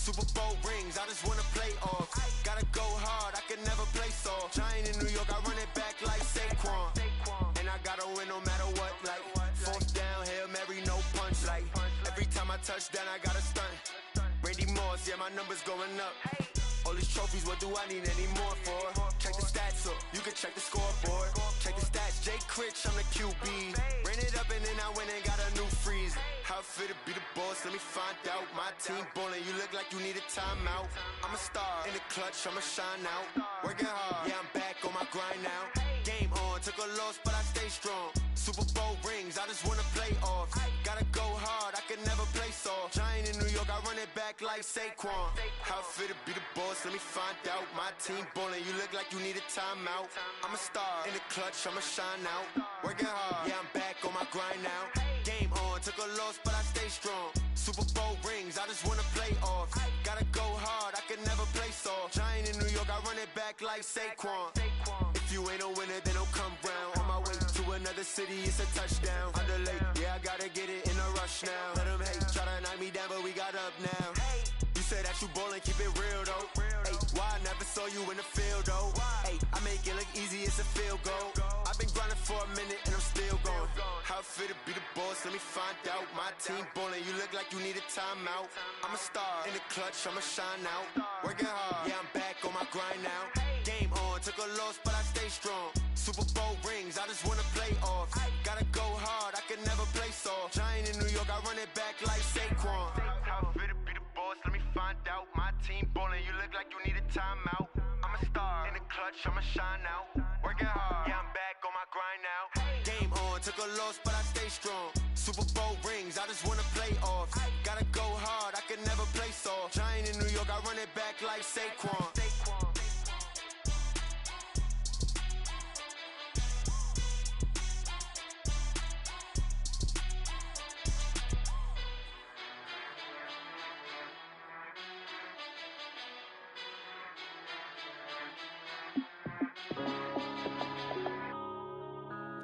Super Bowl rings, I just wanna play off. Gotta go hard, I can never play soft. Giant in New York, I run it back like Saquon. And I gotta win no matter what, like fourth down, Hail Mary, no punch. Like every time I touch down, I gotta stunt. Randy Moss, yeah, my number's going up. All these trophies, what do I need any more for? Check the stats up, you can check the scoreboard. Check the stats, Jay Critch, I'm the QB. Ran it up and then I went and got a new freeze. How it feel to be the boss, let me find out. My team ballin', you look like you need a timeout. I'm a star, in the clutch, I'ma shine out. Working hard, yeah, I'm back on my grind now. Game on, took a loss, but I stay strong. Super Bowl rings, I just wanna play off. Gotta go hard, I can never play soft. Giant in New York, I run it back like Saquon. How it feel to be the boss, let me find out. My team ballin', you look like you need a timeout. I'm a star, in the clutch, I'ma shine out. Working hard, yeah, I'm back on my grind now. Game on, took a loss, but I stay strong. Super Bowl rings, I just wanna play off. Gotta go hard, I can never play soft. Giant in New York, I run it back like Saquon. If you ain't a winner, then don't come round. On my way to another city, it's a touchdown. Underlay, yeah, I gotta get it in a rush now. Let them hate, try to knock me down, but we got up now. You say that you ballin', keep it real though. Hey, why I never saw you in the field though? Hey, I make it look easy, it's a field goal. I've been grinding for a minute and I'm still going. How it feel to be the boss, let me find out. My team ballin', you look like you need a timeout. I'm a star, in the clutch, I'ma shine out. Working hard, yeah, I'm back on my grind now. Game on, took a loss, but I stay strong. Super Bowl rings, I just wanna play off. Gotta go hard, I can never play soft. Giant in New York, I run it back like Saquon. How it feel to be the boss, let me find out. My team ballin', you look like you need a timeout. I'm a star, in the clutch, I'ma shine out. Working hard, yeah, I'm back on my grind now. Game on, took a loss, but I stay strong. Super Bowl rings, I just wanna play off. Gotta go hard, I can never play soft. Giant in New York, I run it back like Saquon.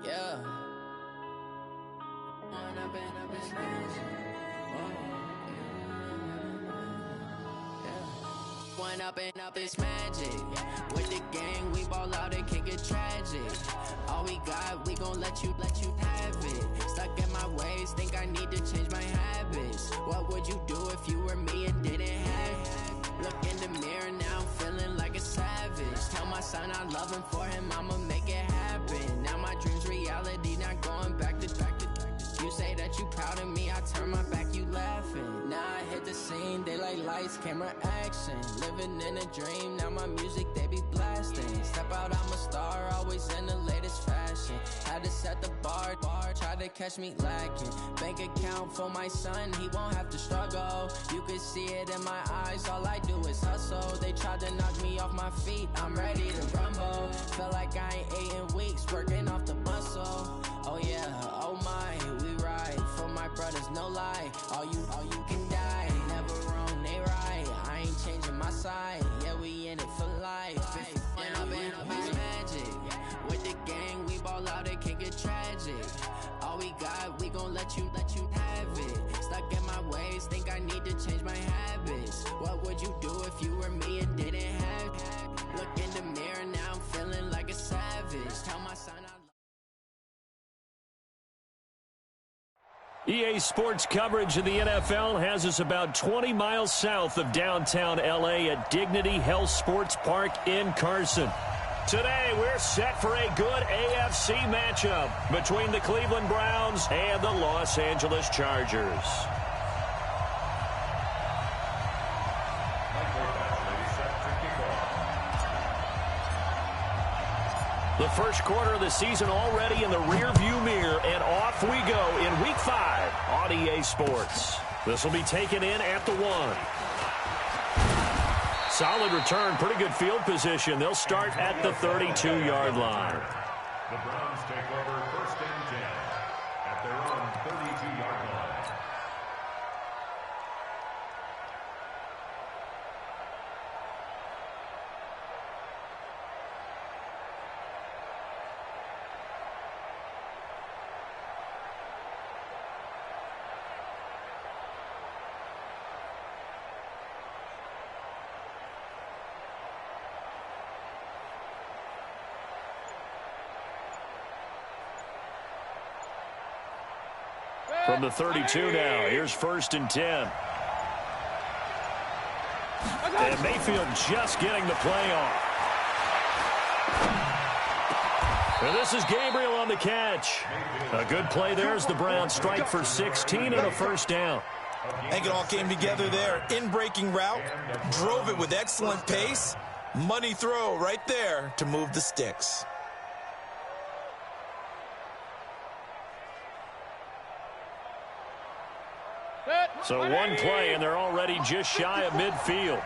Yeah. One up and up is magic. With the gang, we ball out, it can get tragic. All we got, we gon' let you have it. Stuck in my ways, think I need to change my habits. What would you do if you were me and didn't have it? Look in the mirror, now I'm feeling like a savage. Tell my son I love him, for him I'ma make it happen. Now my dream's reality, not going back to. You say that you proud of me, I turn my back, you laughing. Now I hit the scene, daylight lights, camera action. Living in a dream, now my music, they be blasting. Step out, I'm a star, always in the latest fashion. Had to set the bar, try to catch me lacking. Bank account for my son, he won't have to struggle. You could see it in my eyes, all I do is hustle. They tried to knock me off my feet, I'm ready to rumble. Felt like I ain't ate in weeks, working off the muscle. Oh yeah, oh my, we ride for my brothers, no lie. All you can die, never wrong, they right. I ain't changing my side, yeah, we in it for life. And up is magic. With the gang, we ball out, it can get tragic. All we got, we gon' let you have it. Stuck in my ways, think I need to change my habits. What would you do if you were me and didn't have it? Look in the mirror, now I'm feeling like a savage. Tell my son I EA Sports coverage of the NFL has us about 20 miles south of downtown L.A. at Dignity Health Sports Park in Carson. Today, we're set for a good AFC matchup between the Cleveland Browns and the Los Angeles Chargers. The first quarter of the season already in the rearview mirror, and off we go in Week 5 on EA Sports. This will be taken in at the 1. Solid return, pretty good field position. They'll start at the 32-yard line. The Browns take over first and 10 at their own 32-yard line. From the 32 now, here's 1st and 10. And Mayfield just getting the play off. And this is Gabriel on the catch. A good play there as the Browns strike for 16 and a 1st down. I think it all came together there. In-breaking route, drove it with excellent pace. Money throw right there to move the sticks. So one play, and they're already just shy of midfield.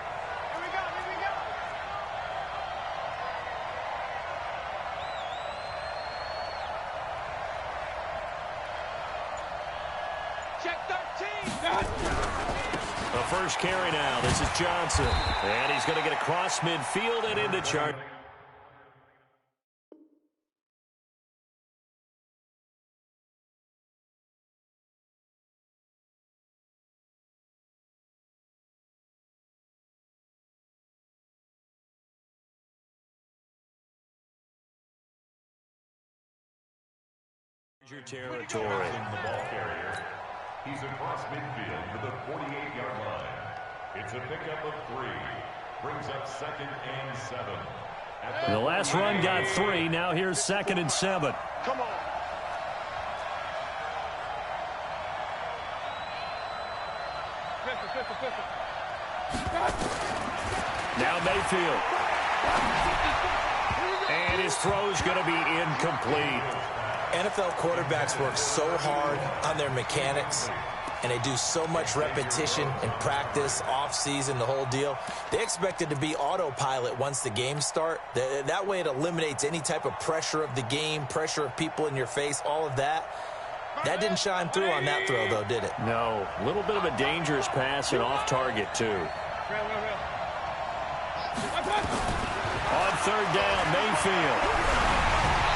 The first carry now. This is Johnson. And he's going to get across midfield and into charge. Territory. The ball carrier. He's across midfield to the 48-yard line. It's a pickup of 3. Brings up 2nd and 7. The last run got 3. Now here's 2nd and 7. Come on. Now Mayfield. And his throw's going to be incomplete. NFL quarterbacks work so hard on their mechanics, and they do so much repetition and practice, off-season, the whole deal. They expect it to be autopilot once the games start. That way it eliminates any type of pressure of the game, pressure of people in your face, all of that. That didn't shine through on that throw, though, did it? No. A little bit of a dangerous pass and off target, too. On 3rd down, Mayfield.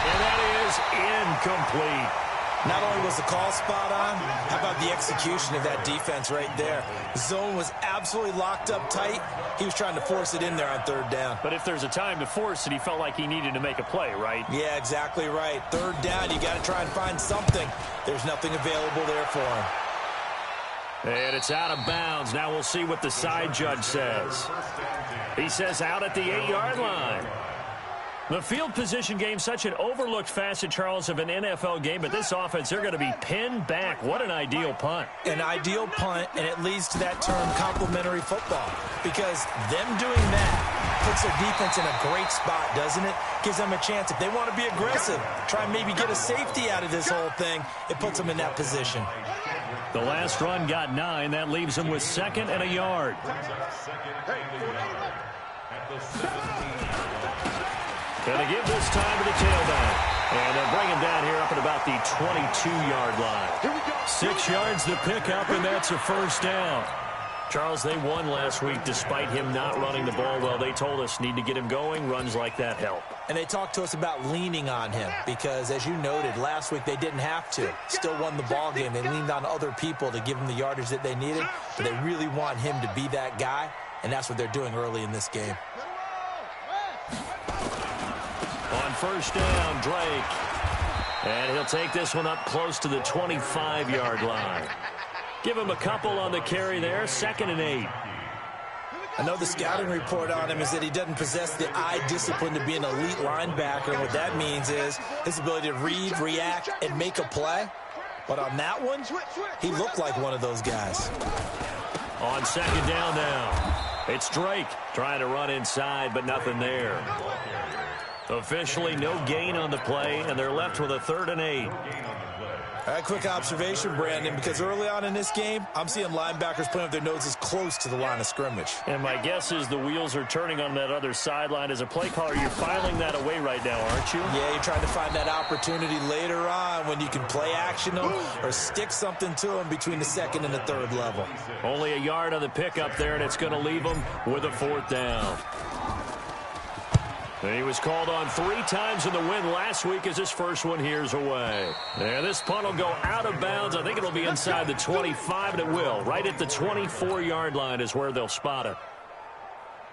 And that is incomplete. Not only was the call spot on, how about the execution of that defense right there? The zone was absolutely locked up tight. He was trying to force it in there on 3rd down. But if there's a time to force it, he felt like he needed to make a play, right? Yeah, exactly right. 3rd down, you got to try and find something. There's nothing available there for him. And it's out of bounds. Now we'll see what the side judge says. He says out at the 8-yard line. The field position game, such an overlooked facet, Charles, of an NFL game, but this offense, they're going to be pinned back. What an ideal punt. An ideal punt, and it leads to that term complementary football, because them doing that puts their defense in a great spot, doesn't it? Gives them a chance. If they want to be aggressive, try and maybe get a safety out of this whole thing, it puts them in that position. The last run got 9. That leaves them with 2nd and a yard. And they give this time to the tailback. And they'll bring him down here up at about the 22-yard line. 6 yards to pick up, and that's a 1st down. Charles, they won last week despite him not running the ball well. They told us need to get him going. Runs like that help. And they talked to us about leaning on him because, as you noted, last week they didn't have to. Still won the ball game. They leaned on other people to give them the yardage that they needed. But they really want him to be that guy, and that's what they're doing early in this game. On 1st down, Drake. And he'll take this one up close to the 25-yard line. Give him a couple on the carry there. 2nd and 8. I know the scouting report on him is that he doesn't possess the eye discipline to be an elite linebacker. And what that means is his ability to read, react, and make a play. But on that one, he looked like one of those guys. On 2nd down now, it's Drake trying to run inside, but nothing there. Officially no gain on the play, and they're left with a 3rd and 8. All right, quick observation, Brandon, because early on in this game, I'm seeing linebackers playing with their noses close to the line of scrimmage. And my guess is the wheels are turning on that other sideline. As a play caller, you're filing that away right now, aren't you? Yeah, you're trying to find that opportunity later on when you can play action them or stick something to them between the 2nd and the 3rd level. Only a yard on the pickup there, and it's going to leave them with a 4th down. And he was called on 3 times in the win last week as his first one here's away. And this punt will go out of bounds. I think it'll be inside the 25, and it will. Right at the 24-yard line is where they'll spot it.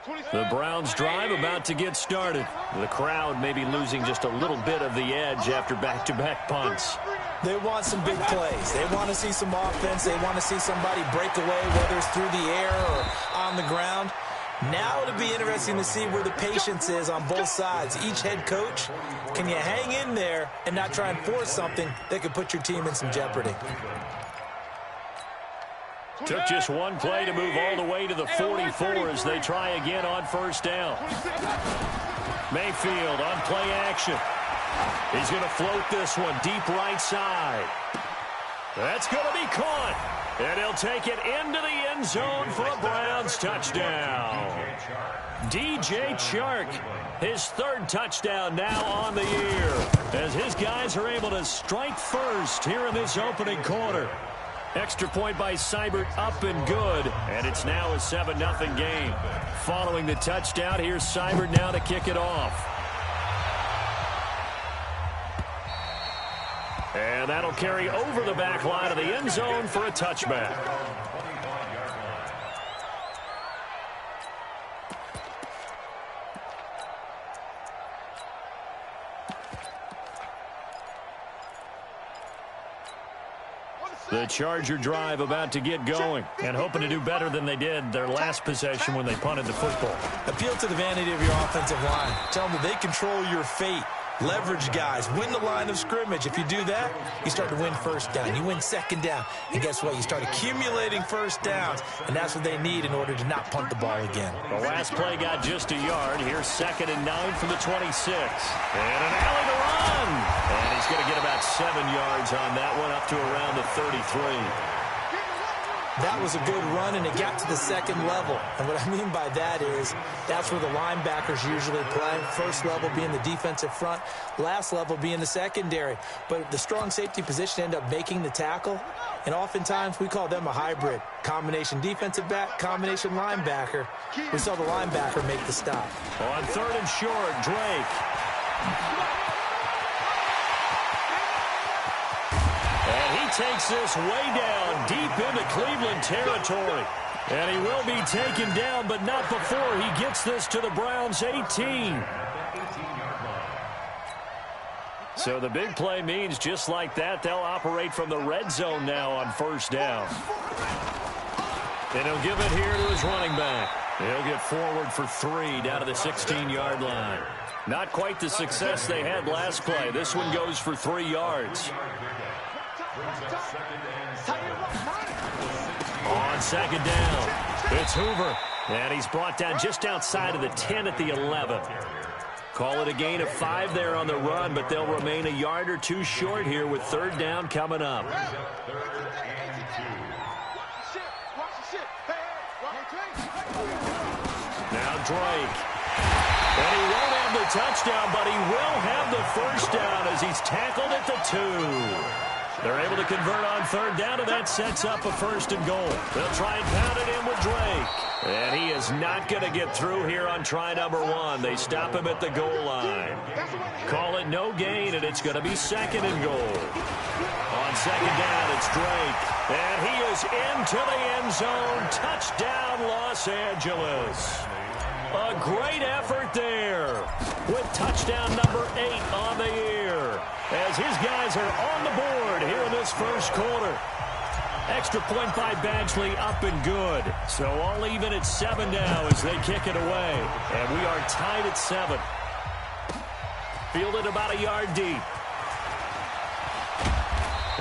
The Browns drive about to get started. The crowd may be losing just a little bit of the edge after back-to-back punts. They want some big plays. They want to see some offense. They want to see somebody break away, whether it's through the air or on the ground. Now it'll be interesting to see where the patience is on both sides. Each head coach, can you hang in there and not try and force something that could put your team in some jeopardy? Took just one play to move all the way to the 44 as they try again on first down. Mayfield on play action. He's going to float this one deep right side. That's going to be caught. And he'll take it into the end zone for a Browns touchdown. DJ Chark, his third touchdown now on the year, as his guys are able to strike first here in this opening quarter. Extra point by Seibert up and good, and it's now a 7-0 game. Following the touchdown, here's Seibert now to kick it off. And that'll carry over the back line of the end zone for a touchback. The Charger drive about to get going and hoping to do better than they did their last possession when they punted the football. Appeal to the vanity of your offensive line. Tell them that they control your fate. Leverage guys. Win the line of scrimmage. If you do that, you start to win first down. You win second down. And guess what? You start accumulating first downs. And that's what they need in order to not punt the ball again. The last play got just a yard. Here's 2nd and 9 from the 26. And an alley to run. And he's going to get about 7 yards on that one, up to around the 33. That was a good run, and it got to the second level. And what I mean by that is that's where the linebackers usually play. First level being the defensive front, last level being the secondary. But the strong safety position ended up making the tackle, and oftentimes we call them a hybrid. Combination defensive back, combination linebacker. We saw the linebacker make the stop. On 3rd and short, Drake. And he takes this way down deep into Cleveland territory. And he will be taken down, but not before he gets this to the Browns' 18. So the big play means just like that, they'll operate from the red zone now on first down. And he'll give it here to his running back. He'll get forward for 3 down to the 16-yard line. Not quite the success they had last play. This one goes for 3 yards. On 2nd down, it's Hoover. And he's brought down just outside of the 10 at the 11. Call it a gain of 5 there on the run, but they'll remain a yard or 2 short here with 3rd down coming up. Now Drake. And he won't have the touchdown, but he will have the first down as he's tackled at the 2. They're able to convert on 3rd down, and that sets up a 1st and goal. They'll try and pound it in with Drake. And he is not going to get through here on try number 1. They stop him at the goal line. Call it no gain, and it's going to be 2nd and goal. On 2nd down, it's Drake. And he is into the end zone. Touchdown, Los Angeles. A great effort there with touchdown number 8 on the year, as his guys are on the board here in this first quarter. Extra point by Badgley, up and good. So all even at 7 now as they kick it away. And we are tied at 7. Fielded about a yard deep.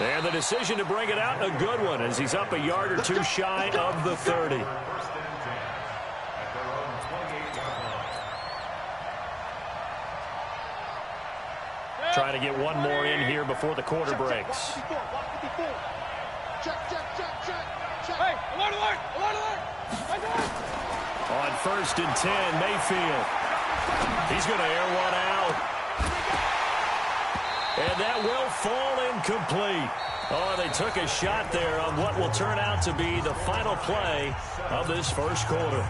And the decision to bring it out, a good one, as he's up a yard or 2 shy of the 30. Trying to get one more in here before the quarter breaks. On 1st and 10, Mayfield. He's going to air one out. And that will fall incomplete. Oh, they took a shot there on what will turn out to be the final play of this first quarter.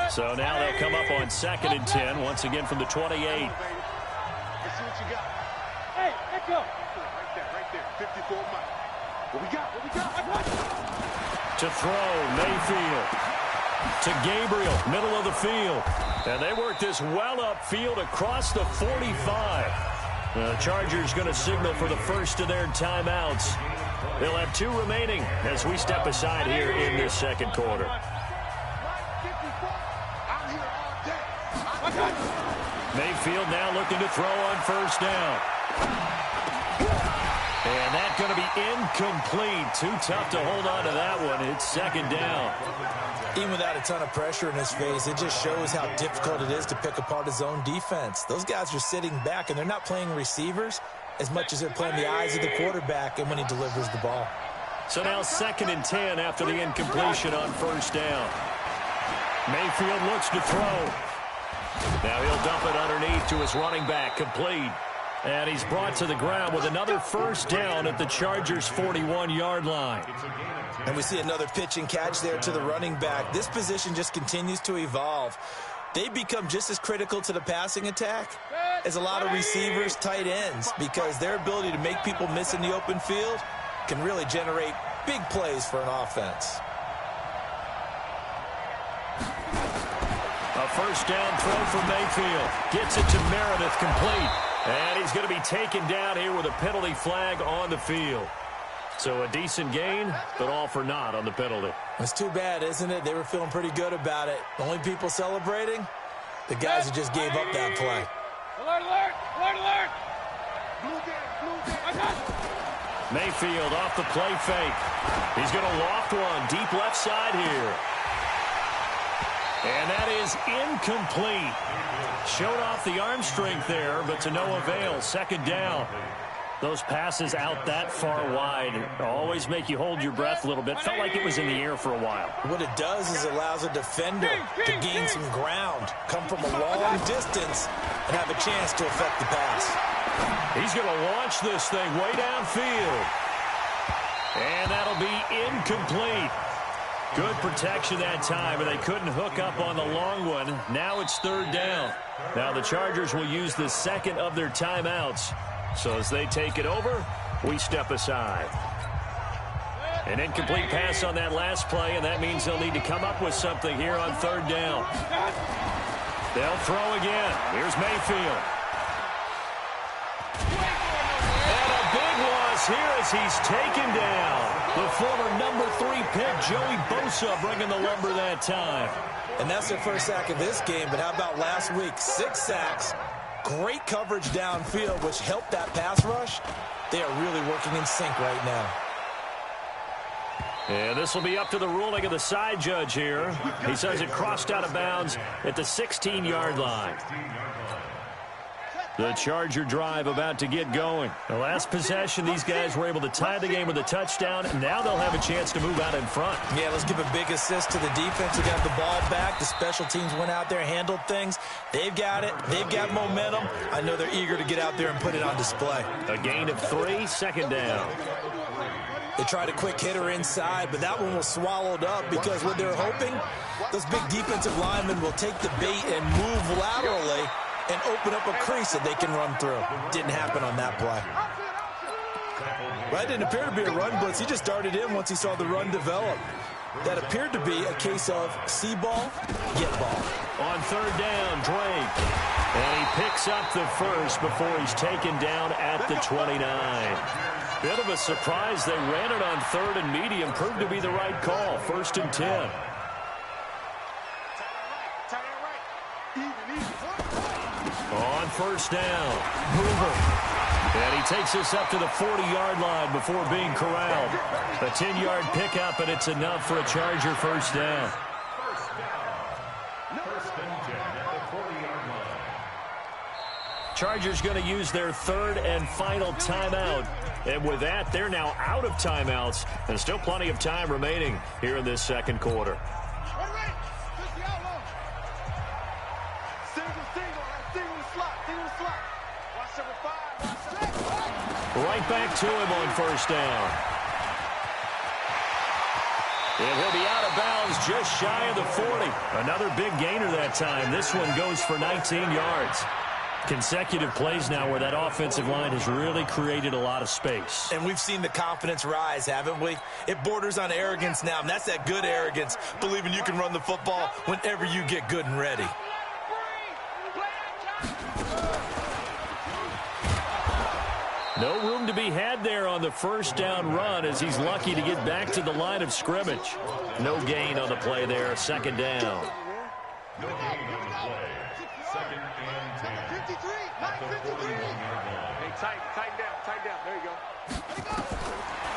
So now they'll come up on 2nd and 10, once again from the 28. Let's see what you got. Hey, echo. Right there, 54 miles. What we got? To throw, Mayfield. To Gabriel, middle of the field. And they work this well upfield across the 45. The Chargers going to signal for the first of their timeouts. They'll have 2 remaining as we step aside here in this second quarter. Mayfield now looking to throw on first down. And that's going to be incomplete. Too tough to hold on to that one. It's second down. Even without a ton of pressure in his face, it just shows how difficult it is to pick apart his own defense. Those guys are sitting back, and they're not playing receivers as much as they're playing the eyes of the quarterback and when he delivers the ball. So now 2nd and 10 after the incompletion on first down. Mayfield looks to throw. Now he'll dump it underneath to his running back, complete. And he's brought to the ground with another first down at the Chargers' 41-yard line. And we see another pitch and catch there to the running back. This position just continues to evolve. They become just as critical to the passing attack as a lot of receivers, tight ends, because their ability to make people miss in the open field can really generate big plays for an offense. A first down throw for Mayfield. Gets it to Meredith, complete. And he's going to be taken down here with a penalty flag on the field. So a decent gain, but all for naught on the penalty. It's too bad, isn't it? They were feeling pretty good about it. The only people celebrating, the guys who just gave up that play. Alert, alert, alert, alert. Mayfield off the play fake. He's going to loft one deep left side here. And that is incomplete. Showed off the arm strength there, but to no avail. Second down. Those passes out that far wide always make you hold your breath a little bit. Felt like it was in the air for a while. What it does is allows a defender to gain some ground, come from a long distance, and have a chance to affect the pass. He's going to launch this thing way downfield. And that'll be incomplete. Good protection that time, and they couldn't hook up on the long one. Now it's third down. Now the Chargers will use the second of their timeouts. So as they take it over, we step aside. An incomplete pass on that last play, and that means they'll need to come up with something here on third down. They'll throw again. Here's Mayfield. And a big loss here as he's taken down. The former number 3 pick, Joey Bosa, bringing the lumber that time. And that's their first sack of this game, but how about last week? 6 sacks. Great coverage downfield, which helped that pass rush. They are really working in sync right now. And this will be up to the ruling of the side judge here. He says it crossed out of bounds at the 16-yard line. The Charger drive about to get going. The last possession, these guys were able to tie the game with a touchdown. Now they'll have a chance to move out in front. Yeah, let's give a big assist to the defense who got the ball back. The special teams went out there, handled things. They've got it. They've got momentum. I know they're eager to get out there and put it on display. A gain of 3, second down. They tried a quick hitter inside, but that one was swallowed up because what they're hoping, those big defensive linemen will take the bait and move laterally and open up a crease that they can run through. Didn't happen on that play. That didn't appear to be a run blitz. He just darted in once he saw the run develop. That appeared to be a case of see ball, get ball. On third down, Drake. And he picks up the first before he's taken down at the 29. Bit of a surprise. They ran it on third and medium. Proved to be the right call. 1st and 10. On first down, Hoover. And he takes us up to the 40-yard line before being corralled. A 10-yard pickup, and it's enough for a Charger first down. Chargers going to use their third and final timeout. And with that, they're now out of timeouts. And still plenty of time remaining here in this second quarter. Right back to him on first down. And he'll be out of bounds just shy of the 40. Another big gainer that time. This one goes for 19 yards. Consecutive plays now where that offensive line has really created a lot of space. And we've seen the confidence rise, haven't we? It borders on arrogance now, and that's that good arrogance, believing you can run the football whenever you get good and ready. No room to be had there on the first down run as he's lucky to get back to the line of scrimmage. No gain on the play there, second down. No gain on the play. Second and 10. 53, 953. Hey, tighten down. There you go.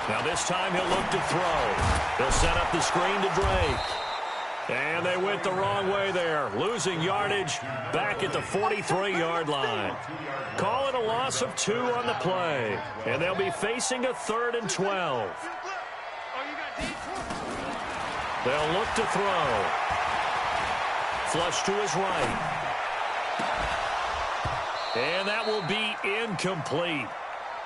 Now this time he'll look to throw. They'll set up the screen to Drake. And they went the wrong way there, losing yardage back at the 43-yard line. Call it a loss of 2 on the play. And they'll be facing a 3rd and 12. They'll look to throw. Flush to his right. And that will be incomplete.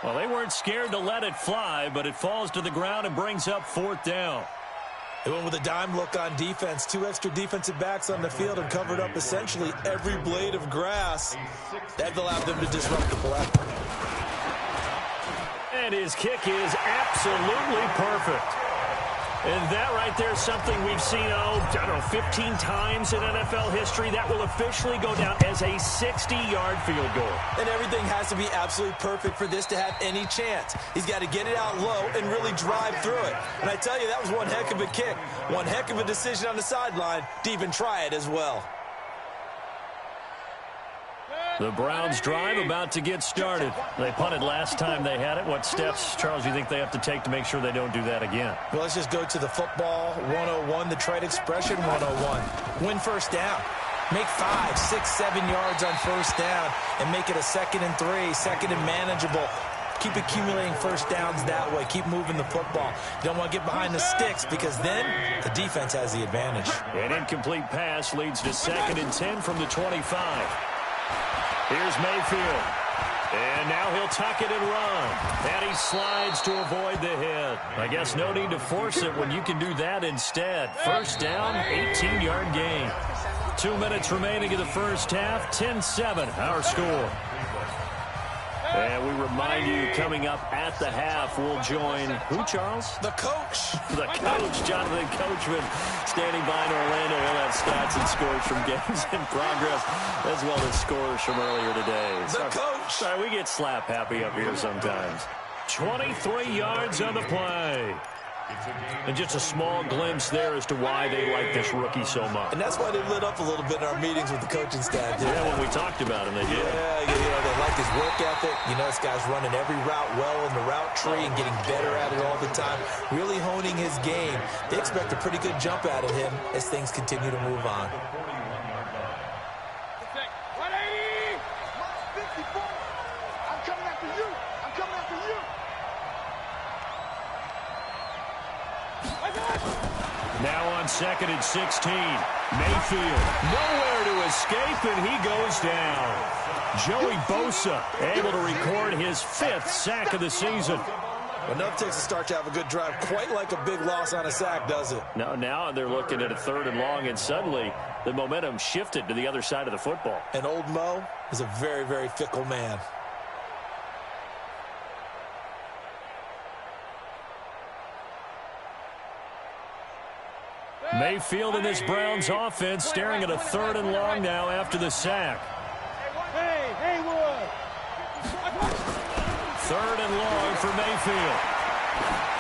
Well, they weren't scared to let it fly, but it falls to the ground and brings up 4th down. They went with a dime look on defense. 2 extra defensive backs on the field and covered up essentially every blade of grass. That allowed them to disrupt the play. And his kick is absolutely perfect. And that right there is something we've seen, 15 times in NFL history. That will officially go down as a 60-yard field goal. And everything has to be absolutely perfect for this to have any chance. He's got to get it out low and really drive through it. And I tell you, that was one heck of a kick. One heck of a decision on the sideline to even try it as well. The Browns drive about to get started. They punted last time they had it. What steps, Charles, do you think they have to take to make sure they don't do that again? Well, let's just go to the football 101, the trade expression 101. Win first down. Make 5, 6, 7 yards on first down and make it a 2nd and 3, 2nd and manageable. Keep accumulating first downs that way. Keep moving the football. You don't want to get behind the sticks because then the defense has the advantage. An incomplete pass leads to 2nd and 10 from the 25. Here's Mayfield. And now he'll tuck it and run. And he slides to avoid the hit. I guess no need to force it when you can do that instead. First down, 18-yard gain. 2 minutes remaining in the first half. 10-7, our score. And we remind you, coming up at the half, we'll join who, Charles? The coach. The coach, Jonathan Coachman, standing by in Orlando. He'll have stats and scores from games in progress, as well as scores from earlier today. The coach. Sorry, we get slap happy up here sometimes. 23 yards on the play. And just a small glimpse there as to why they like this rookie so much. And that's why they lit up a little bit in our meetings with the coaching staff. Yeah, when we talked about him, they did. Yeah, they like his work ethic. You know, this guy's running every route well in the route tree and getting better at it all the time, really honing his game. They expect a pretty good jump out of him as things continue to move on. 180! 54! I'm coming after you! I'm coming after you! Now on 2nd and 16. Mayfield nowhere to escape, and he goes down. Joey Bosa able to record his 5th sack of the season. Enough takes a start to have a good drive. Quite like a big loss on a sack, does it? No, now they're looking at a 3rd and long, and suddenly the momentum shifted to the other side of the football. And old Mo is a very, very fickle man. Mayfield and this Browns offense staring at a 3rd and long now after the sack. Hey, Haywood! 3rd and long for Mayfield.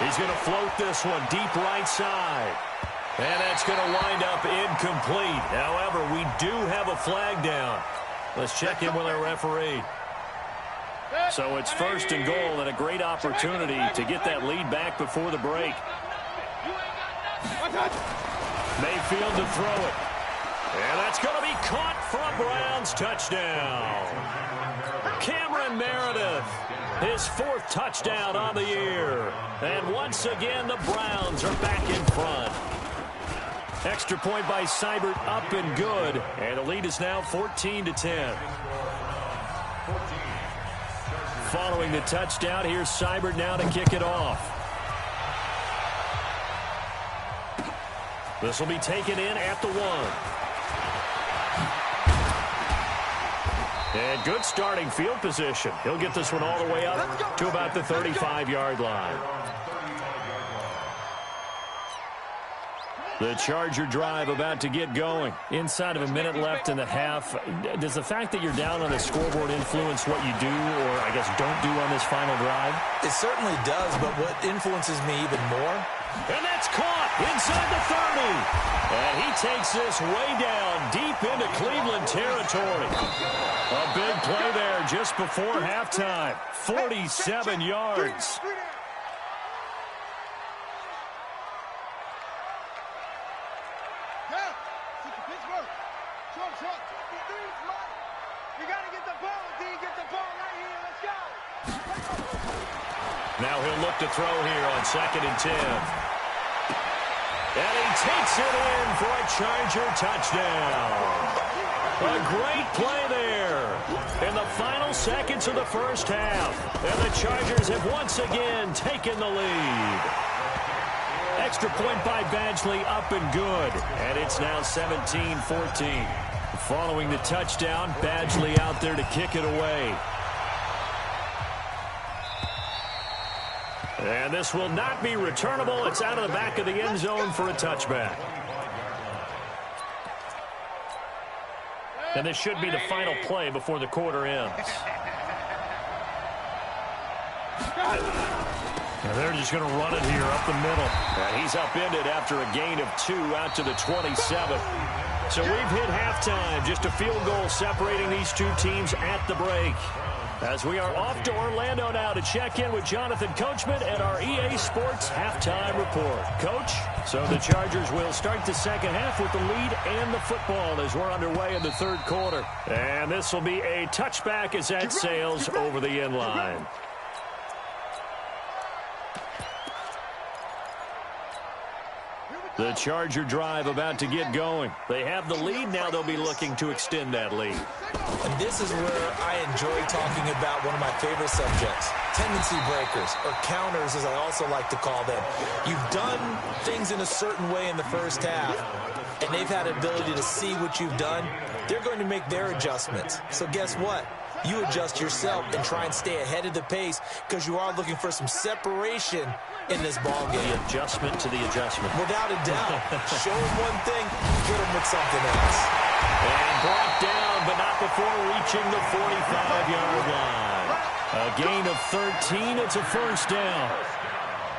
He's going to float this one deep right side. And that's going to wind up incomplete. However, we do have a flag down. Let's check in with our referee. So it's 1st and goal and a great opportunity to get that lead back before the break. Mayfield to throw it. And that's going to be caught for a Browns touchdown. Cameron Meredith, his 4th touchdown on the year. And once again, the Browns are back in front. Extra point by Seibert, up and good. And the lead is now 14-10. Following the touchdown, here's Seibert now to kick it off. This will be taken in at the 1. And good starting field position. He'll get this one all the way up to about the 35-yard line. The Charger drive about to get going. Inside of a minute left in the half. Does the fact that you're down on the scoreboard influence what you do, or I guess don't do on this final drive? It certainly does, but what influences me even more? And that's caught inside the 30. And he takes this way down deep into Cleveland territory. A big play there just before halftime. 47 yards. Now he'll look to throw here on 2nd and 10. And he takes it in for a Charger touchdown. A great play there in the final seconds of the first half. And the Chargers have once again taken the lead. Extra point by Badgley, up and good. And it's now 17-14. Following the touchdown, Badgley out there to kick it away. And this will not be returnable. It's out of the back of the end zone for a touchback. And this should be the final play before the quarter ends. And they're just going to run it here up the middle. And he's upended after a gain of 2 out to the 27. So we've hit halftime. Just a field goal separating these two teams at the break. As we are off to Orlando now to check in with Jonathan Coachman and our EA Sports halftime report. Coach, so the Chargers will start the second half with the lead and the football as we're underway in the third quarter. And this will be a touchback as that sails over the end line. The Charger drive about to get going. They have the lead. Now they'll be looking to extend that lead. And this is where I enjoy talking about one of my favorite subjects, tendency breakers, or counters as I also like to call them. You've done things in a certain way in the first half, and they've had the ability to see what you've done. They're going to make their adjustments. So guess what? You adjust yourself and try and stay ahead of the pace because you are looking for some separation in this ball game. The adjustment to the adjustment. Without a doubt. Show them one thing, hit them with something else. And brought down, but not before reaching the 45-yard line. A gain of 13. It's a first down.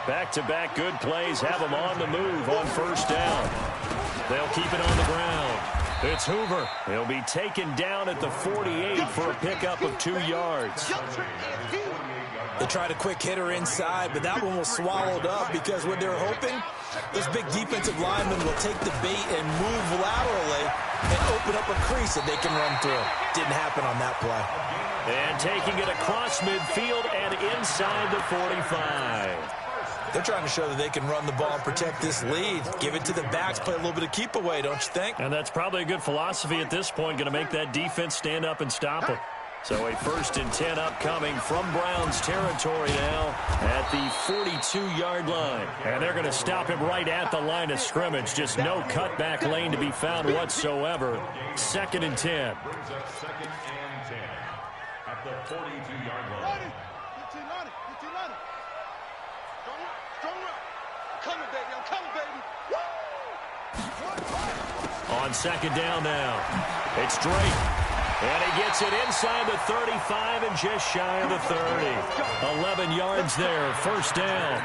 Back-to-back good plays have them on the move on first down. They'll keep it on the ground. It's Hoover. He'll be taken down at the 48 for a pickup of 2 yards. They tried a quick hitter inside, but that one was swallowed up because what they're hoping, those big defensive linemen will take the bait and move laterally and open up a crease that they can run through. Didn't happen on that play. And taking it across midfield and inside the 45. They're trying to show that they can run the ball and protect this lead. Give it to the backs, play a little bit of keep away, don't you think? And that's probably a good philosophy at this point, going to make that defense stand up and stop them. So a 1st and 10 upcoming from Browns territory now at the 42-yard line. And they're going to stop him right at the line of scrimmage. Just no cutback lane to be found whatsoever. 2nd and 10. Brings up 2nd and 10 at the 42-yard line. On 2nd down now. It's Drake. And he gets it inside the 35 and just shy of the 30. 11 yards there, first down.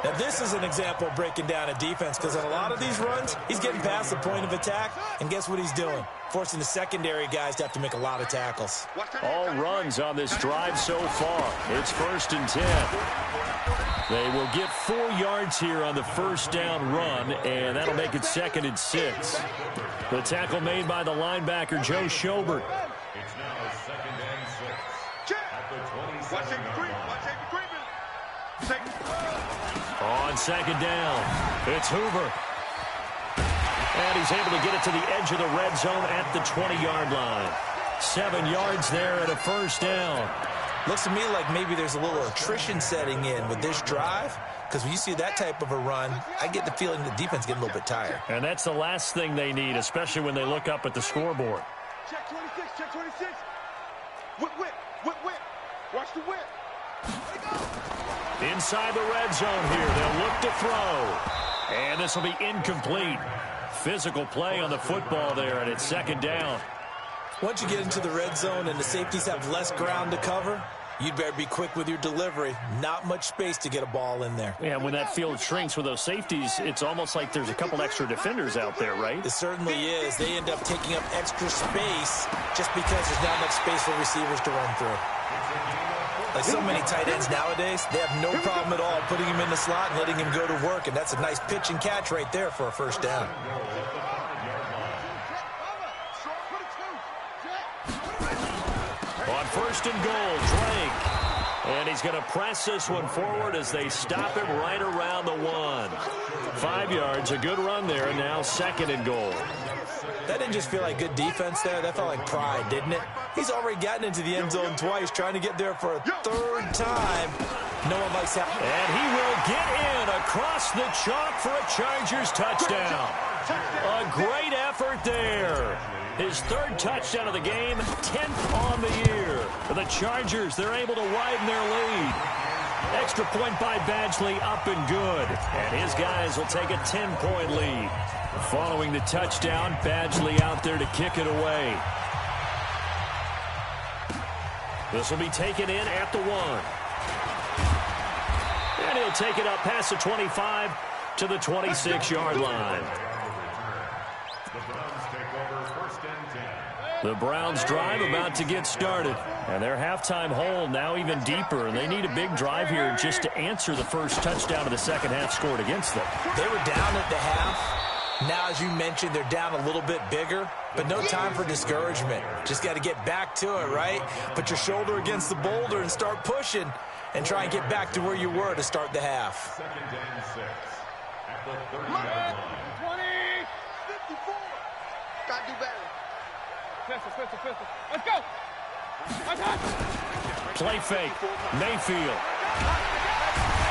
Now, this is an example of breaking down a defense because on a lot of these runs, he's getting past the point of attack, and guess what he's doing? Forcing the secondary guys to have to make a lot of tackles. All runs on this drive so far. It's 1st and 10. They will get 4 yards here on the first down run, and that'll make it 2nd and 6. The tackle made by the linebacker, Joe Schobert. It's now 2nd and 6 at the 27-yard line. On 2nd down, it's Hoover. And he's able to get it to the edge of the red zone at the 20-yard line. 7 yards there at a first down. Looks to me like maybe there's a little attrition setting in with this drive, because when you see that type of a run, I get the feeling the defense getting a little bit tired. And that's the last thing they need, especially when they look up at the scoreboard. Check 26, check 26. Whip, whip, whip, whip. Watch the whip. Inside the red zone here. They'll look to throw. And this will be incomplete. Physical play on the football there, and it's second down. Once you get into the red zone and the safeties have less ground to cover, you'd better be quick with your delivery. Not much space to get a ball in there. Yeah, when that field shrinks with those safeties, it's almost like there's a couple extra defenders out there, right? It certainly is. They end up taking up extra space just because there's not enough space for receivers to run through. Like so many tight ends nowadays, they have no problem at all putting him in the slot and letting him go to work, and that's a nice pitch and catch right there for a first down. On first and goal, Drake. And he's going to press this one forward as they stop him right around the 1. 5 yards, a good run there, and now second and goal. That didn't just feel like good defense there. That felt like pride, didn't it? He's already gotten into the end zone twice, trying to get there for a third time. No one likes that. And he will get in across the chalk for a Chargers touchdown. A great effort there. His third touchdown of the game, 10th on the year. For the Chargers, they're able to widen their lead. Extra point by Badgley, up and good. And his guys will take a 10-point lead. Following the touchdown, Badgley out there to kick it away. This will be taken in at the 1. And he'll take it up past the 25 to the 26-yard line. The Browns drive about to get started. And their halftime hole now even deeper. And they need a big drive here just to answer the first touchdown of the second half scored against them. They were down at the half. Now, as you mentioned, they're down a little bit bigger, but no time for discouragement. Just got to get back to it, right? Put your shoulder against the boulder and start pushing and try and get back to where you were to start the half. Second and 6 at the 30-yard line. 20, 54. Got to do better. Pistol. Let's go. Play fake. Mayfield.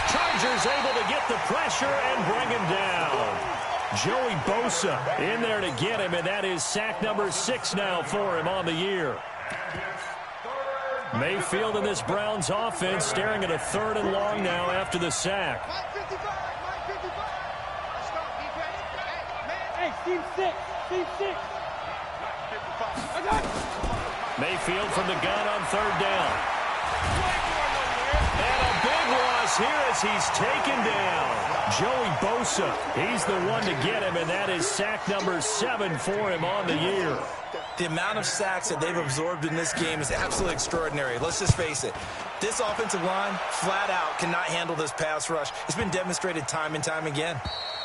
Chargers able to get the pressure and bring him down. Joey Bosa in there to get him, and that is sack number 6 now for him on the year. Mayfield in this Browns offense staring at a 3rd and long now after the sack. Hey, Steve 6. Mayfield from the gun on 3rd down. And a big loss here as he's taken down. Joey Bosa, he's the one to get him, and that is sack number 7 for him on the year. The amount of sacks that they've absorbed in this game is absolutely extraordinary. Let's just face it. This offensive line, flat out, cannot handle this pass rush. It's been demonstrated time and time again.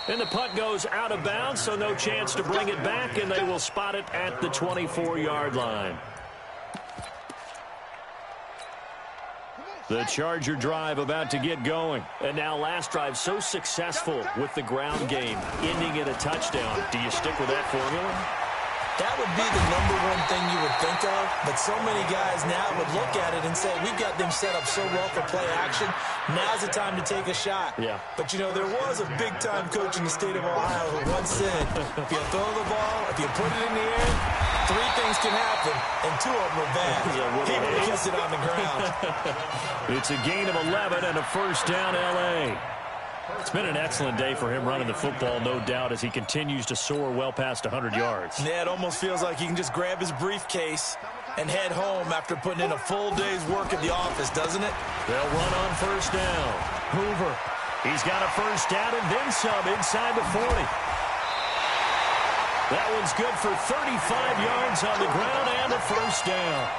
And the punt goes out of bounds, so no chance to bring it back, and they will spot it at the 24-yard line. The Charger drive about to get going. And now last drive so successful with the ground game, ending in a touchdown. Do you stick with that formula? That would be the number one thing you would think of, but so many guys now would look at it and say, we've got them set up so well for play action, now's the time to take a shot. Yeah. But, you know, there was a big-time coach in the state of Ohio who once said, if you throw the ball, if you put it in the air, 3 things can happen, and 2 of them are bad. He would have kept it on the ground. It's a gain of 11 and a first down, L.A. It's been an excellent day for him running the football, no doubt, as he continues to soar well past 100 yards. Yeah, it almost feels like he can just grab his briefcase and head home after putting in a full day's work at the office, doesn't it? They'll run on first down. Hoover, he's got a first down and then some inside the 40. That one's good for 35 yards on the ground and a first down.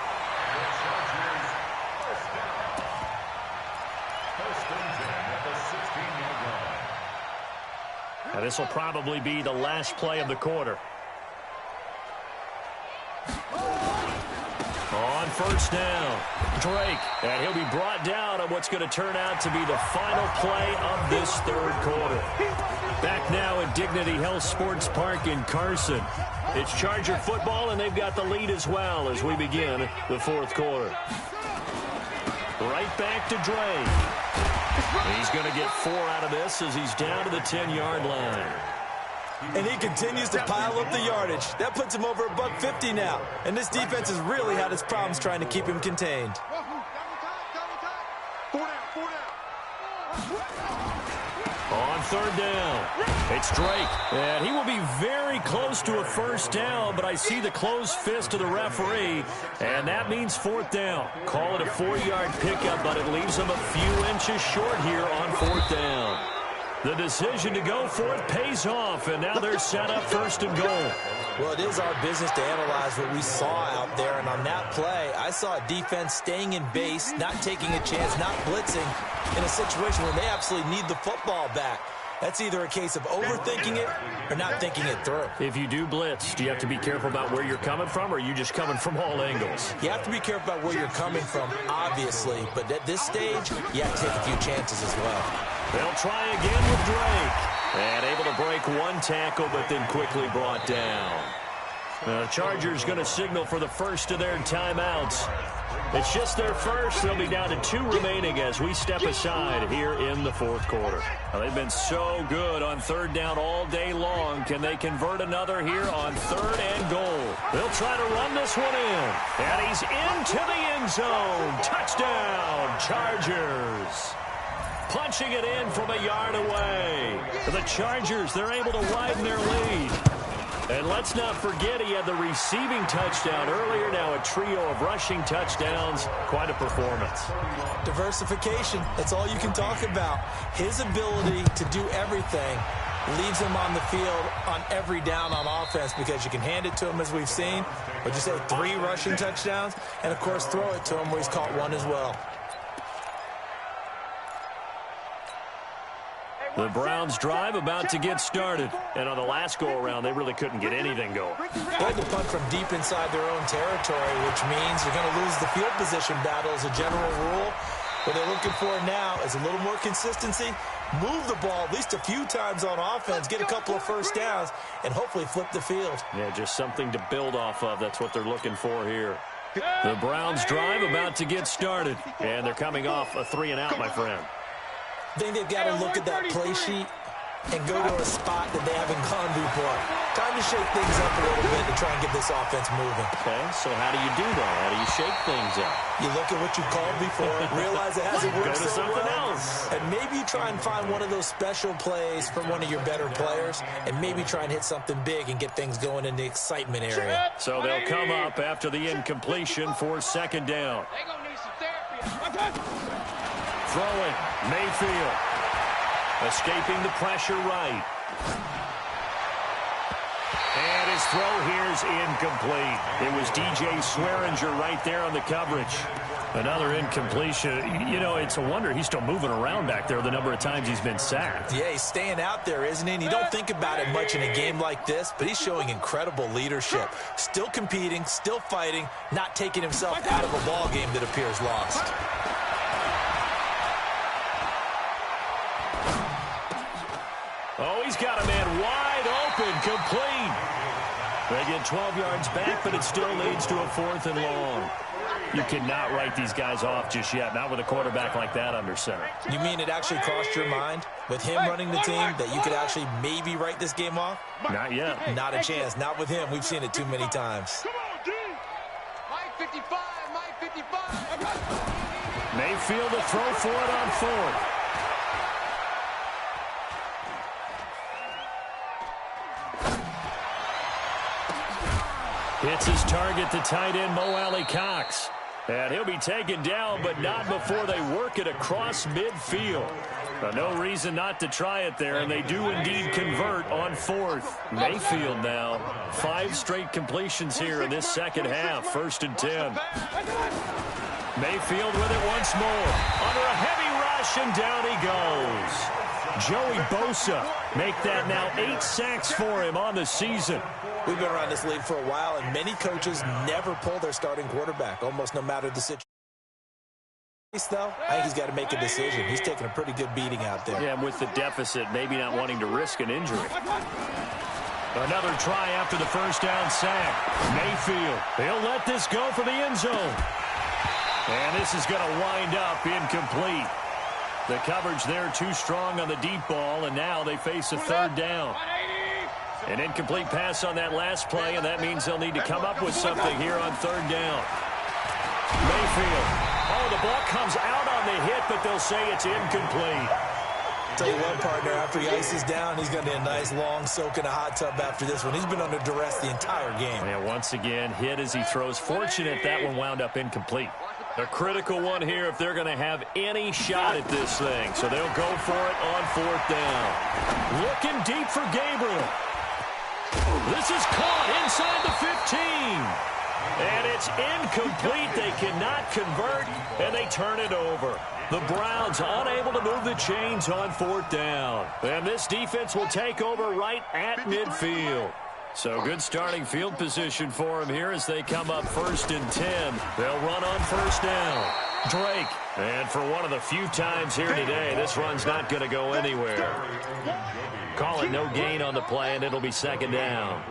Now this will probably be the last play of the quarter. On first down, Drake. And he'll be brought down on what's going to turn out to be the final play of this 3rd quarter. Back now at Dignity Health Sports Park in Carson. It's Charger football, and they've got the lead as well as we begin the 4th quarter. Right back to Drake. He's going to get 4 out of this as he's down to the 10-yard line. And he continues to pile up the yardage. That puts him over $150 now. And this defense has really had its problems trying to keep him contained. On third down, it's Drake. And he will be very close to a first down, but I see the closed fist of the referee, and that means fourth down. Call it a 4-yard pickup, but it leaves him a few inches short here on fourth down. The decision to go for it pays off, and now they're set up first and goal. Well, it is our business to analyze what we saw out there, and on that play, I saw a defense staying in base, not taking a chance, not blitzing in a situation where they absolutely need the football back. That's either a case of overthinking it or not thinking it through. If you do blitz, do you have to be careful about where you're coming from, or are you just coming from all angles? You have to be careful about where you're coming from, obviously, but at this stage, you have to take a few chances as well. They'll try again with Drake. And able to break one tackle, but then quickly brought down. The Chargers going to signal for the first of their timeouts. It's just their first. They'll be down to 2 remaining as we step aside here in the fourth quarter. Now, they've been so good on third down all day long. Can they convert another here on third and goal? They'll try to run this one in. And he's into the end zone. Touchdown, Chargers. Punching it in from a yard away. The Chargers, they're able to widen their lead. And let's not forget he had the receiving touchdown earlier. Now a trio of rushing touchdowns. Quite a performance. Diversification, that's all you can talk about. His ability to do everything leaves him on the field on every down on offense because you can hand it to him as we've seen. Would you say 3 rushing touchdowns? And, of course, throw it to him where he's caught one as well. The Browns drive about to get started. And on the last go-around, they really couldn't get anything going. They had to punt from deep inside their own territory, which means you're going to lose the field position battle as a general rule. What they're looking for now is a little more consistency, move the ball at least a few times on offense, get a couple of first downs, and hopefully flip the field. Yeah, just something to build off of. That's what they're looking for here. The Browns drive about to get started. And they're coming off a 3-and-out, my friend. I think they've got to look at that play sheet and go to a spot that they haven't gone before. Time to shake things up a little bit to try and get this offense moving. Okay, so how do you do that? How do you shake things up? You look at what you called before, realize it hasn't worked Go to so something well, else. and maybe you try and find one of those special plays from one of your better players, and maybe try and hit something big and get things going in the excitement area. So they'll come up after the incompletion for second down. They're going to need some therapy. Throwing, Mayfield. Escaping the pressure right. And his throw here's incomplete. It was DJ Swearinger right there on the coverage. Another incompletion. You know, it's a wonder he's still moving around back there the number of times he's been sacked. Yeah, he's staying out there, isn't he? And you don't think about it much in a game like this, but he's showing incredible leadership. Still competing, still fighting, not taking himself out of a ball game that appears lost. Oh, he's got a man wide open, complete. They get 12 yards back, but it still leads to a 4th and long. You cannot write these guys off just yet, not with a quarterback like that under center. You mean it actually crossed your mind, with him running the team, that you could actually maybe write this game off? Not yet. Not a chance. Not with him. We've seen it too many times. Come on, D. Mike 55, Mike 55. Mayfield to throw for it on 4th. Hits his target, the tight end, Mo Alley-Cox. And he'll be taken down, but not before they work it across midfield. No reason not to try it there, and they do indeed convert on 4th. Mayfield now, 5 straight completions here in this second half, 1st and 10. Mayfield with it once more. Under a heavy rush, and down he goes. Joey Bosa make that now 8 sacks for him on the season. We've been around this league for a while, and many coaches never pull their starting quarterback, almost no matter the situation. Though, I think he's got to make a decision. He's taking a pretty good beating out there. Yeah, with the deficit, maybe not wanting to risk an injury. Another try after the first down sack. Mayfield, he'll let this go for the end zone. And this is going to wind up incomplete. The coverage there too strong on the deep ball, and now they face a 3rd down. An incomplete pass on that last play, and that means they'll need to come up with something here on third down. Mayfield. Oh, the ball comes out on the hit, but they'll say it's incomplete. Tell you what, partner, after he ices down, he's going to need a nice long soak in a hot tub after this one. He's been under duress the entire game. Yeah, once again, hit as he throws. Fortunate that one wound up incomplete. A critical one here if they're going to have any shot at this thing. So they'll go for it on fourth down. Looking deep for Gabriel. This is caught inside the 15. And it's incomplete. They cannot convert, and they turn it over. The Browns unable to move the chains on fourth down. And this defense will take over right at midfield. So good starting field position for them here as they come up 1st and 10. They'll run on first down. Drake. And for one of the few times here today, this run's not going to go anywhere. Call it no gain on the play, and it'll be second down.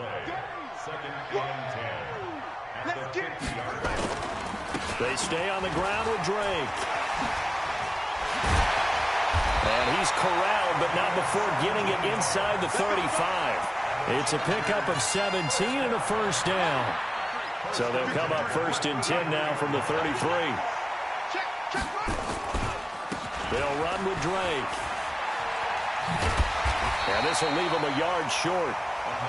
They stay on the ground with Drake. And he's corralled, but not before getting it inside the 35. It's a pickup of 17 and a first down. So they'll come up 1st and 10 now from the 33. They'll run with Drake. And this will leave them a yard short.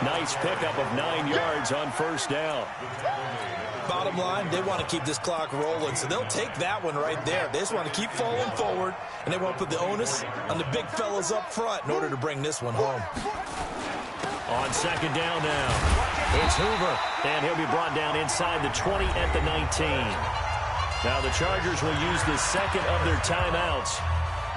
Nice pickup of 9 yards on first down. Bottom line, they want to keep this clock rolling, so they'll take that one right there. They just want to keep falling forward, and they want to put the onus on the big fellas up front in order to bring this one home. On second down now, it's Hoover, and he'll be brought down inside the 20 at the 19. Now the Chargers will use the second of their timeouts.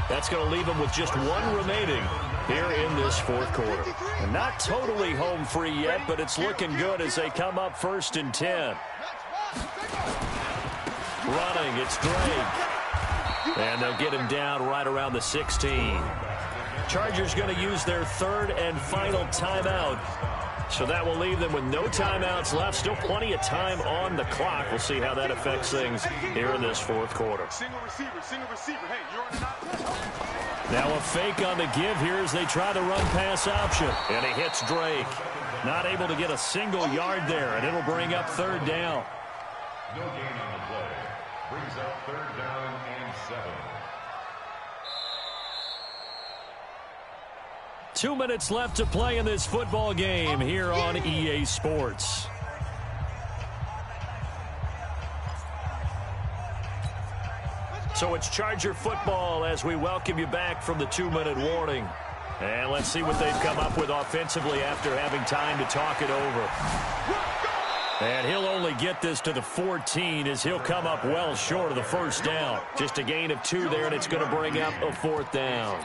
That's going to leave them with just one remaining here in this fourth quarter. And not totally home free yet, but it's looking good as they come up 1st and 10. Running, it's Drake. And they'll get him down right around the 16. Chargers going to use their third and final timeout. So that will leave them with no timeouts left. Still plenty of time on the clock. We'll see how that affects things here in this fourth quarter. Single receiver. Hey, you're on the knock. Now a fake on the give here as they try the run-pass option. And he hits Drake. Not able to get a single yard there, and it'll bring up third down. No gain on the play. Brings up third down and 7. 2 minutes left to play in this football game here on EA Sports. So it's Charger football as we welcome you back from the 2-minute warning. And let's see what they've come up with offensively after having time to talk it over. And he'll only get this to the 14 as he'll come up well short of the first down. Just a gain of 2 there, and it's going to bring up a fourth down.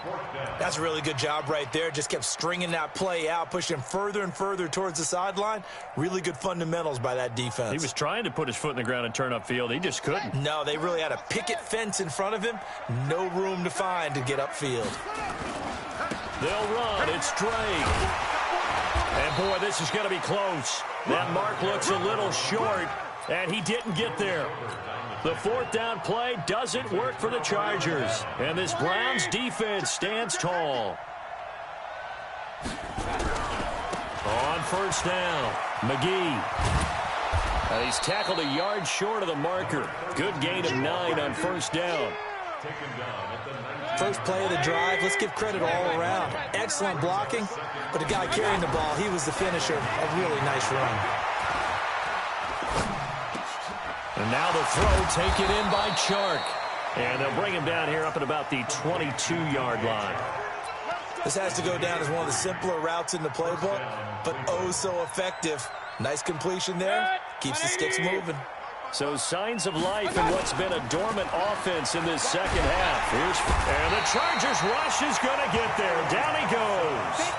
That's a really good job right there. Just kept stringing that play out, pushing him further and further towards the sideline. Really good fundamentals by that defense. He was trying to put his foot in the ground and turn upfield. He just couldn't. No, they really had a picket fence in front of him. No room to find to get upfield. They'll run. It's Drake. And, boy, this is going to be close. That mark looks a little short, and he didn't get there. The fourth down play doesn't work for the Chargers. And this Browns defense stands tall. On first down, McGee. He's tackled a yard short of the marker. Good gain of 9 on first down. First play of the drive, let's give credit all around. Excellent blocking, but the guy carrying the ball, he was the finisher. A really nice run. And now the throw taken in by Chark. And they'll bring him down here up at about the 22-yard line. This has to go down as one of the simpler routes in the playbook, but oh so effective. Nice completion there. Keeps the sticks moving. So signs of life in what's been a dormant offense in this second half. And the Chargers rush is going to get there. Down he goes.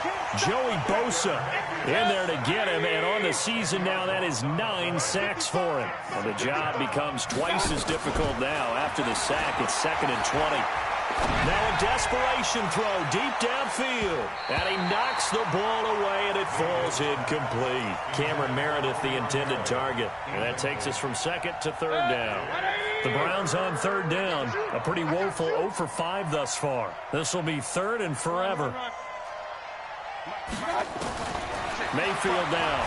Joey Bosa in there to get him. And on the season now, that is 9 sacks for him. And the job becomes twice as difficult now. After the sack, it's 2nd and 20. Now a desperation throw deep downfield. And he knocks the ball away, and it falls incomplete. Cameron Meredith, the intended target. And that takes us from 2nd to 3rd down. The Browns on 3rd down. A pretty woeful 0 for 5 thus far. This will be 3rd and forever. Mayfield now.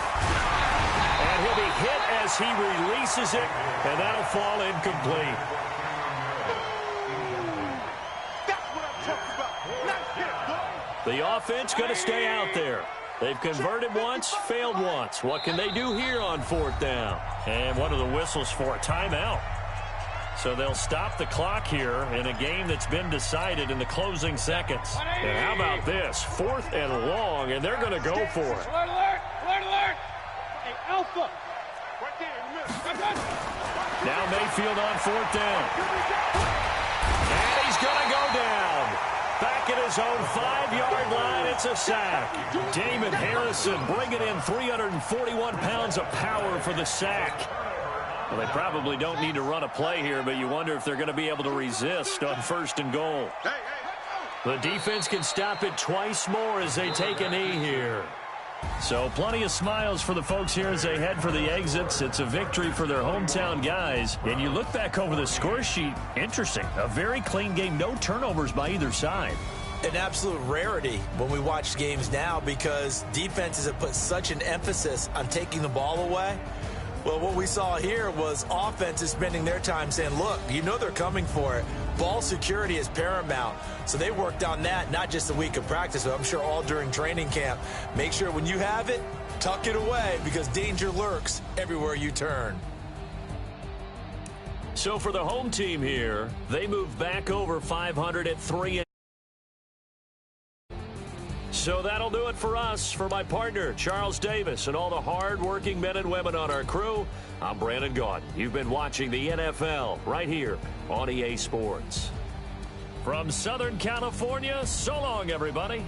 And he'll be hit as he releases it, and that'll fall incomplete. That's what I'm talking about. Nice hit, boy. The offense going to stay out there. They've converted once, failed once. What can they do here on 4th down? And one of the whistles for a timeout. So they'll stop the clock here in a game that's been decided in the closing seconds. And how about this? 4th and long, and they're going to go for it. Alert, alert, alert, alert. Hey, Alpha. Right there in the middle. Now Mayfield on 4th down. And he's going to go down. Back at his own 5-yard line, it's a sack. Damon Harrison bringing in 341 pounds of power for the sack. Well, they probably don't need to run a play here, but you wonder if they're going to be able to resist on 1st and goal. The defense can stop it twice more as they take a knee here. So plenty of smiles for the folks here as they head for the exits. It's a victory for their hometown guys. And you look back over the score sheet, interesting. A very clean game, no turnovers by either side. An absolute rarity when we watch games now because defenses have put such an emphasis on taking the ball away. Well, what we saw here was offenses spending their time saying, look, you know they're coming for it. Ball security is paramount. So they worked on that, not just a week of practice, but I'm sure all during training camp. Make sure when you have it, tuck it away because danger lurks everywhere you turn. So for the home team here, they move back over 500 at 3. So that'll do it for us. For my partner, Charles Davis, and all the hard-working men and women on our crew, I'm Brandon Gaudin. You've been watching the NFL right here on EA Sports. From Southern California, so long, everybody.